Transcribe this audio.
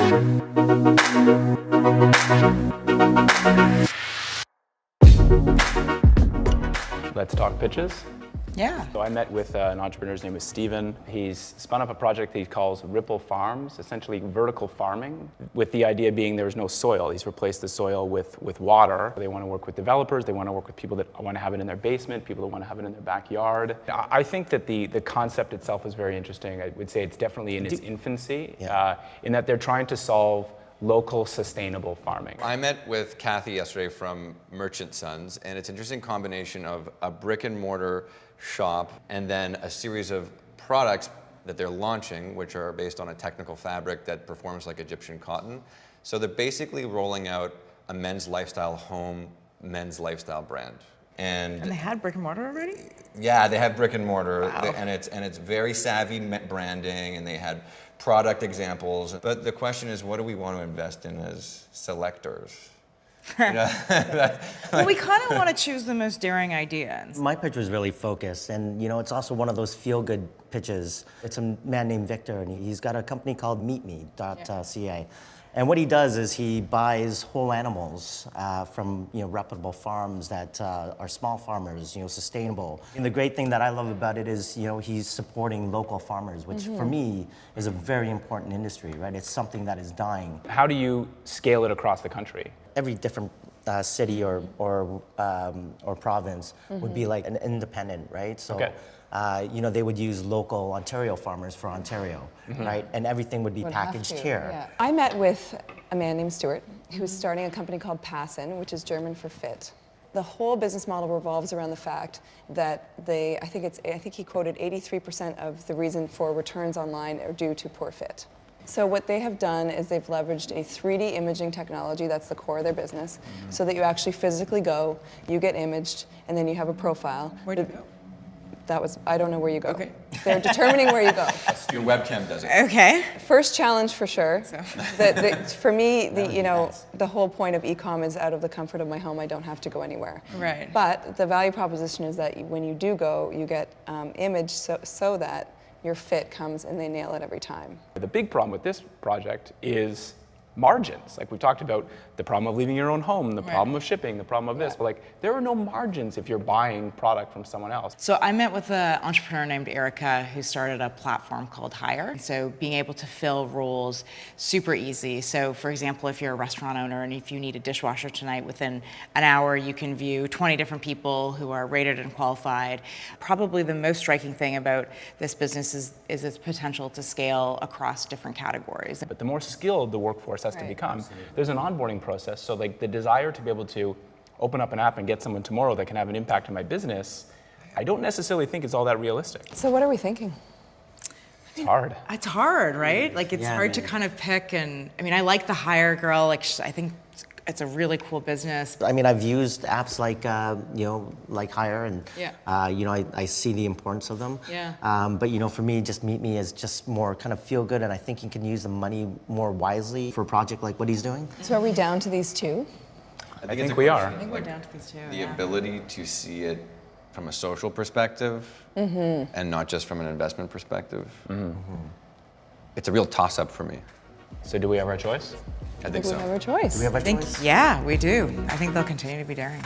Let's talk pitches. Yeah. So I met with an entrepreneur's name is Steven. He's spun up a project that he calls Ripple Farms, essentially vertical farming, with the idea being there's no soil. He's replaced the soil with water. They want to work with developers. They want to work with people that want to have it in their basement, people that want to have it in their backyard. I think that the concept itself is very interesting. I would say it's definitely in its infancy, in that they're trying to solve local sustainable farming. I met with Kathy yesterday from Merchant Sons, and it's an interesting combination of a brick and mortar shop and then a series of products that they're launching, which are based on a technical fabric that performs like Egyptian cotton. So they're basically rolling out a men's lifestyle home, men's lifestyle brand. And they had brick and mortar already? Yeah, they have brick and mortar, Wow. and it's very savvy branding, and they had product examples. But the question is, what do we want to invest in as selectors? You know, Well, we kind of want to choose the most daring idea. My pitch was really focused, and it's also one of those feel-good pitches. It's a man named Victor, and he's got a company called MeetMe.ca. And what he does is he buys whole animals from reputable farms that are small farmers, sustainable. And the great thing that I love about it is he's supporting local farmers, which for me is a very important industry, right? It's something that is dying. How do you scale it across the country? Every different city or province would be like an independent, right? So. Okay. They would use local Ontario farmers for Ontario, right? And everything would be packaged here. Yeah. I met with a man named Stuart who's starting a company called Passin, which is German for fit. The whole business model revolves around the fact that I think he quoted 83% of the reason for returns online are due to poor fit. So what they have done is they've leveraged a 3D imaging technology, that's the core of their business, so that you actually physically go, you get imaged, and then you have a profile. Where'd you go? I don't know where you go. Okay. They're determining where you go. your webcam does it. Okay. First challenge for sure. For me, the whole point of e-com is out of the comfort of my home. I don't have to go anywhere. Right. But the value proposition is that when you do go, you get image so that your fit comes and they nail it every time. The big problem with this project is margins. Like we talked about the problem of leaving your own home, the problem of shipping, the problem of this, but there are no margins if you're buying product from someone else. So I met with an entrepreneur named Erica who started a platform called Hire. So being able to fill roles super easy. So for example, if you're a restaurant owner and if you need a dishwasher tonight, within an hour you can view 20 different people who are rated and qualified. Probably the most striking thing about this business is its potential to scale across different categories. But the more skilled the workforce has to become, there's an onboarding process. So like the desire to be able to open up an app and get someone tomorrow that can have an impact on my business, I don't necessarily think it's all that realistic. So what are we thinking? It's hard. It's hard, right? Like it's hard to kind of pick, and I like the Hire girl. Like I think it's a really cool business. I mean, I've used apps like like Hire, and I see the importance of them. Yeah. But for me, just MeetMe is just more kind of feel good, and I think you can use the money more wisely for a project like what he's doing. So are we down to these two? I think we are. I think we're down to these two. The ability to see it from a social perspective and not just from an investment perspective. It's a real toss-up for me. So do we have our choice? I think We so. have a choice. Do we have a choice? Yeah, we do. I think they'll continue to be daring.